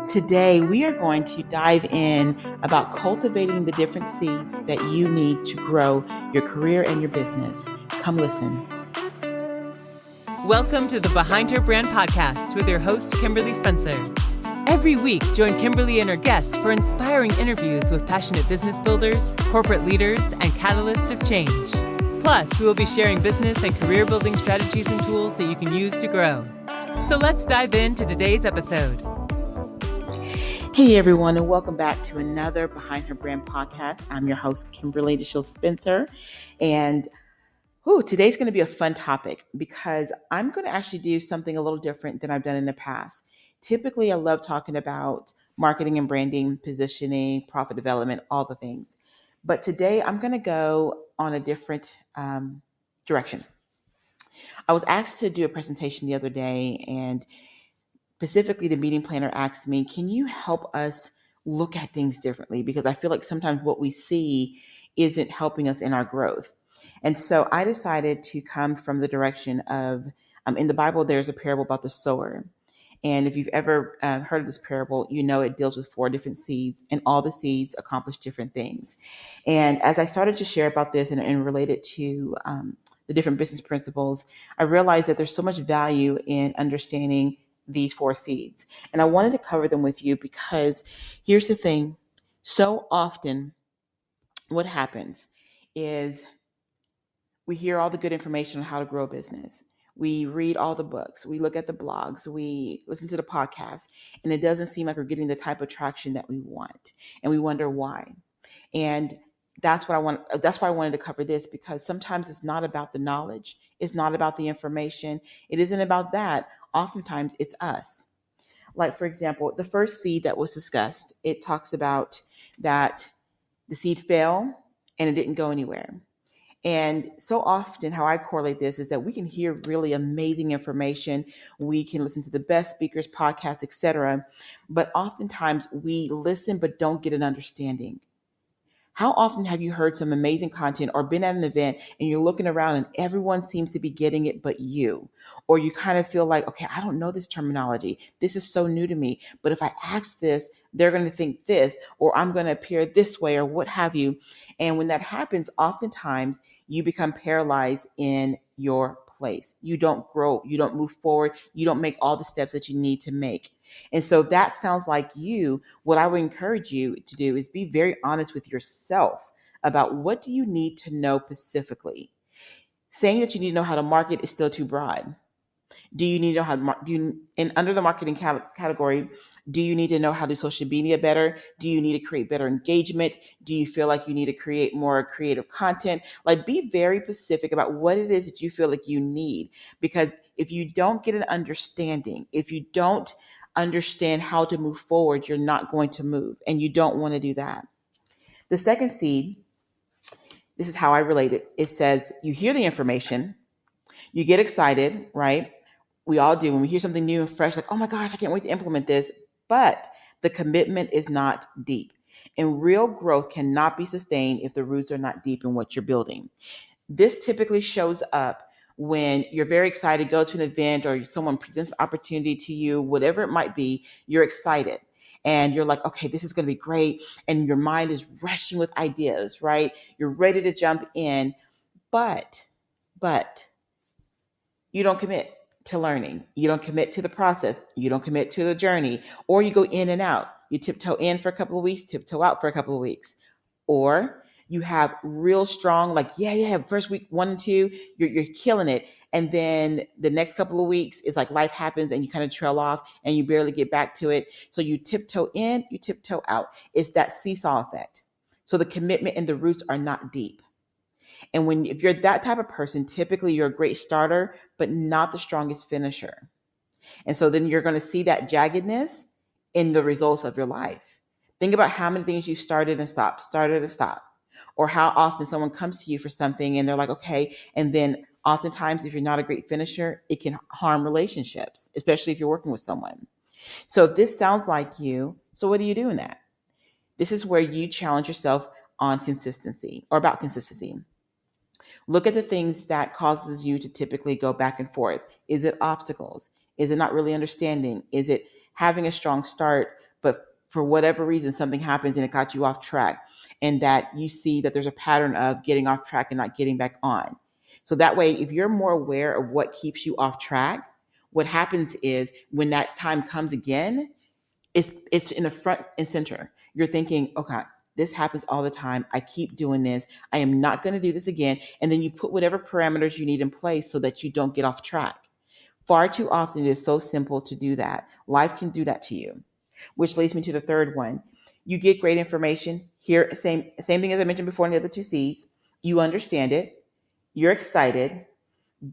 Today, we are going to dive in about cultivating the different seeds that you need to grow your career and your business. Come listen. Welcome to the Behind Her Brand podcast with your host, Kimberly Spencer. Every week, join Kimberly and her guest for inspiring interviews with passionate business builders, corporate leaders, and catalysts of change. Plus, we will be sharing business and career building strategies and tools that you can use to grow. So let's dive into today's episode. Hey everyone, and welcome back to another Behind Her Brand podcast. I'm your host, Kimberly DeShields-Spencer, and today's going to be a fun topic because I'm going to actually do something a little different than I've done in the past. Typically, I love talking about marketing and branding, positioning, profit development, all the things. But today, I'm going to go on a different direction. I was asked to do a presentation the other day, and specifically, the meeting planner asked me, can you help us look at things differently? Because I feel like sometimes what we see isn't helping us in our growth. And so I decided to come from the direction of, in the Bible, there's a parable about the sower. And if you've ever heard of this parable, you know it deals with 4 different seeds, and all the seeds accomplish different things. And as I started to share about this and relate it to the different business principles, I realized that there's so much value in understanding these 4 seeds. And I wanted to cover them with you because here's the thing. So often what happens is we hear all the good information on how to grow a business. We read all the books. We look at the blogs. We listen to the podcasts, and it doesn't seem like we're getting the type of traction that we want. And we wonder why. And that's why I wanted to cover this, because sometimes it's not about the knowledge. It's not about the information. It isn't about that. Oftentimes it's us. Like, for example, the first seed that was discussed, it talks about that the seed fell and it didn't go anywhere. And so often how I correlate this is that we can hear really amazing information. We can listen to the best speakers, podcasts, etc. But oftentimes we listen but don't get an understanding. How often have you heard some amazing content or been at an event and you're looking around and everyone seems to be getting it but you? Or you kind of feel like, okay, I don't know this terminology. This is so new to me. But if I ask this, they're going to think this, or I'm going to appear this way, or what have you. And when that happens, oftentimes you become paralyzed in your place. You don't grow. You don't move forward. You don't make all the steps that you need to make. And so if that sounds like you, what I would encourage you to do is be very honest with yourself about what do you need to know specifically. Saying that you need to know how to market is still too broad. Do you need to know how to and under the marketing category, do you need to know how to do social media better? Do you need to create better engagement? Do you feel like you need to create more creative content? Like, be very specific about what it is that you feel like you need. Because if you don't get an understanding, if you don't understand how to move forward, you're not going to move, and you don't want to do that. The second seed, this is how I relate it. It says you hear the information, you get excited, right? We all do when we hear something new and fresh, like, oh my gosh, I can't wait to implement this. But the commitment is not deep. And real growth cannot be sustained if the roots are not deep in what you're building. This typically shows up when you're very excited, go to an event, or someone presents an opportunity to you, whatever it might be, you're excited. And you're like, okay, this is going to be great. And your mind is rushing with ideas, right? You're ready to jump in, but you don't commit to learning. You don't commit to the process. You don't commit to the journey, or you go in and out. You tiptoe in for a couple of weeks, tiptoe out for a couple of weeks, or you have real strong, like, first week 1 and 2, you're killing it. And then the next couple of weeks is like life happens and you kind of trail off and you barely get back to it. So you tiptoe in, you tiptoe out. It's that seesaw effect. So the commitment and the roots are not deep. And if you're that type of person, typically you're a great starter, but not the strongest finisher. And so then you're going to see that jaggedness in the results of your life. Think about how many things you started and stopped, or how often someone comes to you for something and they're like, okay. And then oftentimes, if you're not a great finisher, it can harm relationships, especially if you're working with someone. So if this sounds like you, so what do you do in that? This is where you challenge yourself on consistency, or about consistency. Look at the things that causes you to typically go back and forth. Is it obstacles? Is it not really understanding? Is it having a strong start, but for whatever reason, something happens and it got you off track, and that you see that there's a pattern of getting off track and not getting back on. So that way, if you're more aware of what keeps you off track, what happens is when that time comes again, it's in the front and center. You're thinking, okay, this happens all the time. I keep doing this. I am not going to do this again. And then you put whatever parameters you need in place so that you don't get off track. Far too often, it is so simple to do that. Life can do that to you, which leads me to the third one. You get great information. Here, same thing as I mentioned before in the other two C's. You understand it. You're excited,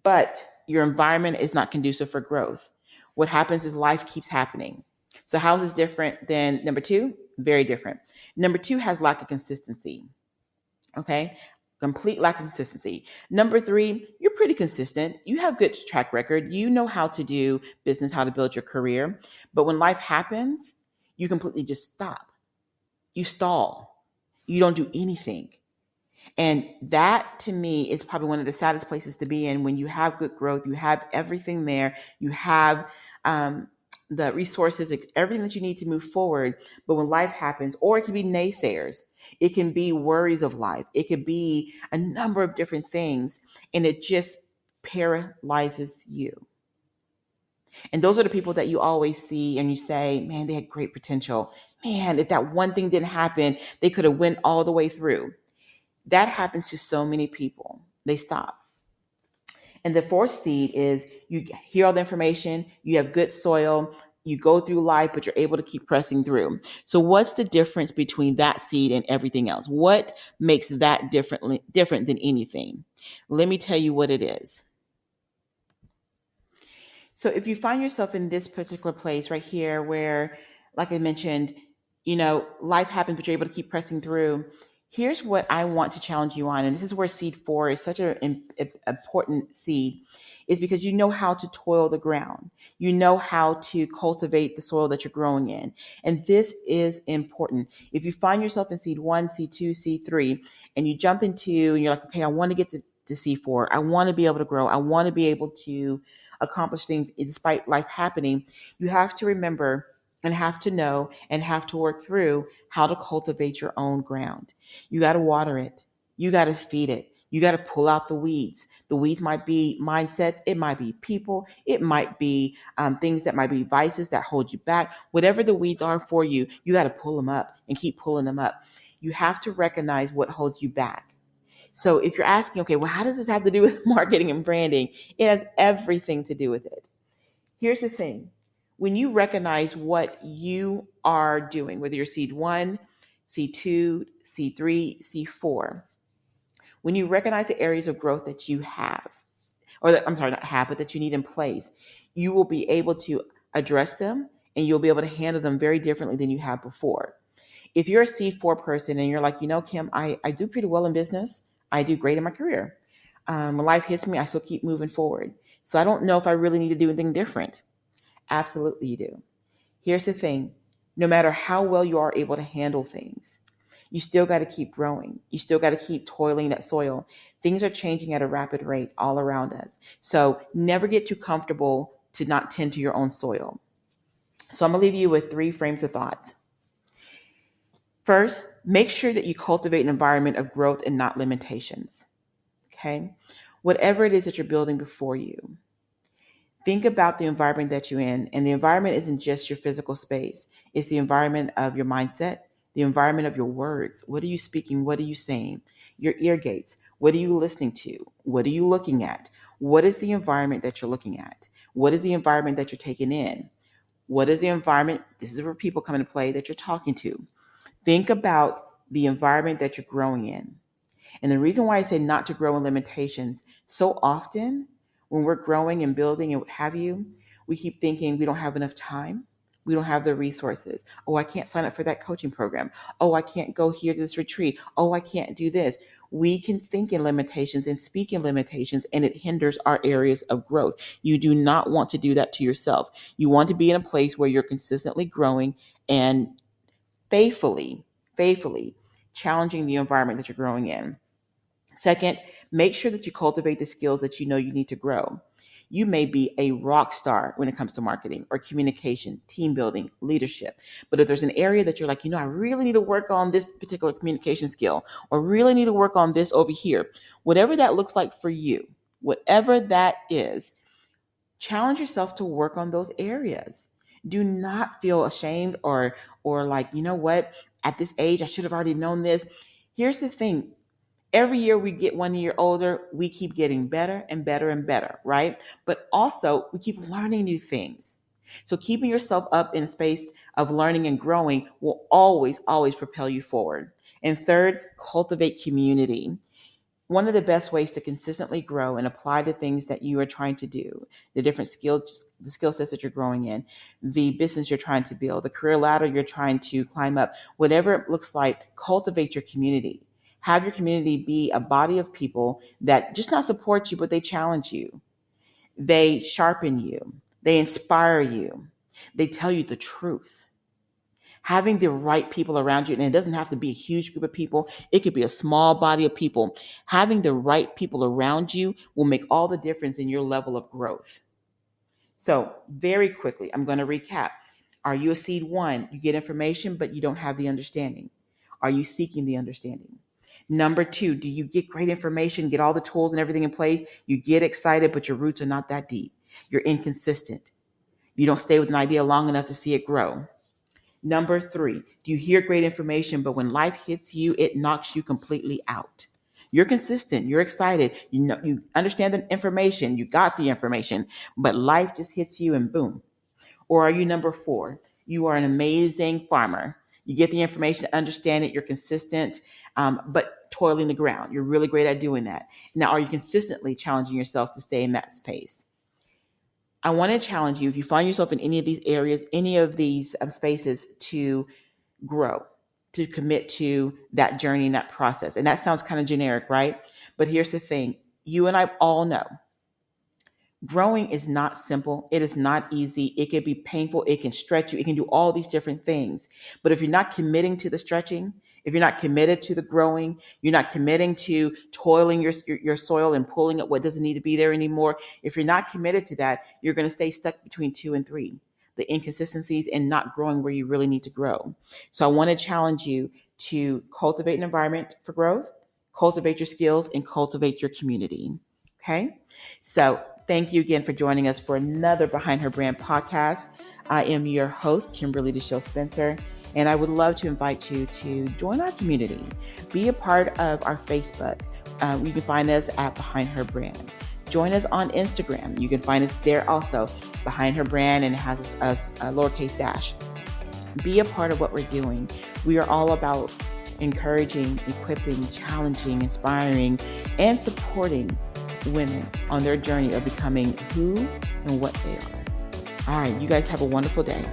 but your environment is not conducive for growth. What happens is life keeps happening. So how is this different than number two? Very different. Number two has lack of consistency. Okay. Complete lack of consistency. Number three, you're pretty consistent. You have good track record. You know how to do business, how to build your career. But when life happens, you completely just stop. You stall. You don't do anything. And that to me is probably one of the saddest places to be in when you have good growth, you have everything there, you have the resources, everything that you need to move forward. But when life happens, or it can be naysayers, it can be worries of life, it could be a number of different things, and it just paralyzes you. And those are the people that you always see and you say, man, they had great potential. Man, if that one thing didn't happen, they could have went all the way through. That happens to so many people. They stop. And the fourth seed is you hear all the information, you have good soil, you go through life, but you're able to keep pressing through. So what's the difference between that seed and everything else? What makes that different than anything? Let me tell you what it is. So if you find yourself in this particular place right here where, like I mentioned, life happens, but you're able to keep pressing through. Here's what I want to challenge you on. And this is where seed 4 is such an important seed, is because you know how to toil the ground. You know how to cultivate the soil that you're growing in. And this is important. If you find yourself in seed 1, seed 2, seed 3, and you jump into, and you're like, okay, I want to get to seed 4. I want to be able to grow. I want to be able to accomplish things despite life happening. You have to remember and have to know and have to work through how to cultivate your own ground. You got to water it. You got to feed it. You got to pull out the weeds. The weeds might be mindsets. It might be people. It might be things that might be vices that hold you back. Whatever the weeds are for you, you got to pull them up and keep pulling them up. You have to recognize what holds you back. So if you're asking, okay, well, how does this have to do with marketing and branding? It has everything to do with it. Here's the thing. When you recognize what you are doing, whether you're seed 1, seed 2, seed 3, seed 4, when you recognize the areas of growth that you have, but that you need in place, you will be able to address them and you'll be able to handle them very differently than you have before. If you're a seed 4 person and you're like, Kim, I do pretty well in business. I do great in my career. When life hits me, I still keep moving forward. So I don't know if I really need to do anything different. Absolutely you do. Here's the thing. No matter how well you are able to handle things, you still got to keep growing. You still got to keep toiling that soil. Things are changing at a rapid rate all around us. So never get too comfortable to not tend to your own soil. So I'm going to leave you with 3 frames of thought. First, make sure that you cultivate an environment of growth and not limitations. Okay? Whatever it is that you're building before you, think about the environment that you're in. And the environment isn't just your physical space. It's the environment of your mindset, the environment of your words. What are you speaking? What are you saying? Your ear gates. What are you listening to? What are you looking at? What is the environment that you're looking at? What is the environment that you're taking in? What is the environment? This is where people come into play that you're talking to. Think about the environment that you're growing in. And the reason why I say not to grow in limitations, so often when we're growing and building and what have you, we keep thinking we don't have enough time. We don't have the resources. Oh, I can't sign up for that coaching program. Oh, I can't go here to this retreat. Oh, I can't do this. We can think in limitations and speak in limitations, and it hinders our areas of growth. You do not want to do that to yourself. You want to be in a place where you're consistently growing and faithfully challenging the environment that you're growing in. Second, make sure that you cultivate the skills that you know you need to grow. You may be a rock star when it comes to marketing or communication, team building, leadership. But if there's an area that you're like, I really need to work on this particular communication skill, or really need to work on this over here, whatever that looks like for you, whatever that is, challenge yourself to work on those areas. Do not feel ashamed or like, what, at this age, I should have already known this. Here's the thing. Every year we get 1 year older, we keep getting better and better and better, right? But also we keep learning new things. So keeping yourself up in a space of learning and growing will always, always propel you forward. And third, cultivate community. One of the best ways to consistently grow and apply the things that you are trying to do, the different the skill sets that you're growing in, the business you're trying to build, the career ladder you're trying to climb up, whatever it looks like, cultivate your community. Have your community be a body of people that just not support you, but they challenge you. They sharpen you. They inspire you. They tell you the truth. Having the right people around you, and it doesn't have to be a huge group of people. It could be a small body of people. Having the right people around you will make all the difference in your level of growth. So very quickly, I'm going to recap. Are you a seed one? You get information, but you don't have the understanding. Are you seeking the understanding? Number two, do you get great information, get all the tools and everything in place? You get excited, but your roots are not that deep. You're inconsistent. You don't stay with an idea long enough to see it grow. Number three, do you hear great information, but when life hits you, it knocks you completely out? You're consistent. You're excited. You understand the information. You got the information, but life just hits you and boom. Or are you number four? You are an amazing farmer. You get the information, understand it. You're consistent, but toiling the ground. You're really great at doing that. Now, are you consistently challenging yourself to stay in that space? I want to challenge you, if you find yourself in any of these areas, any of these spaces, to grow, to commit to that journey and that process. And that sounds kind of generic, right? But here's the thing. You and I all know growing is not simple. It is not easy. It can be painful. It can stretch you. It can do all these different things. But if you're not committing to the stretching, if you're not committed to the growing, you're not committing to toiling your soil and pulling up what doesn't need to be there anymore. If you're not committed to that, you're going to stay stuck between 2 and 3, the inconsistencies and not growing where you really need to grow. So I want to challenge you to cultivate an environment for growth, cultivate your skills, and cultivate your community. Okay. So thank you again for joining us for another Behind Her Brand podcast. I am your host, Kimberly DeShields-Spencer, and I would love to invite you to join our community. Be a part of our Facebook. You can find us at Behind Her Brand. Join us on Instagram. You can find us there also, Behind Her Brand, and it has us a lowercase dash. Be a part of what we're doing. We are all about encouraging, equipping, challenging, inspiring, and supporting women on their journey of becoming who and what they are. All right, you guys have a wonderful day.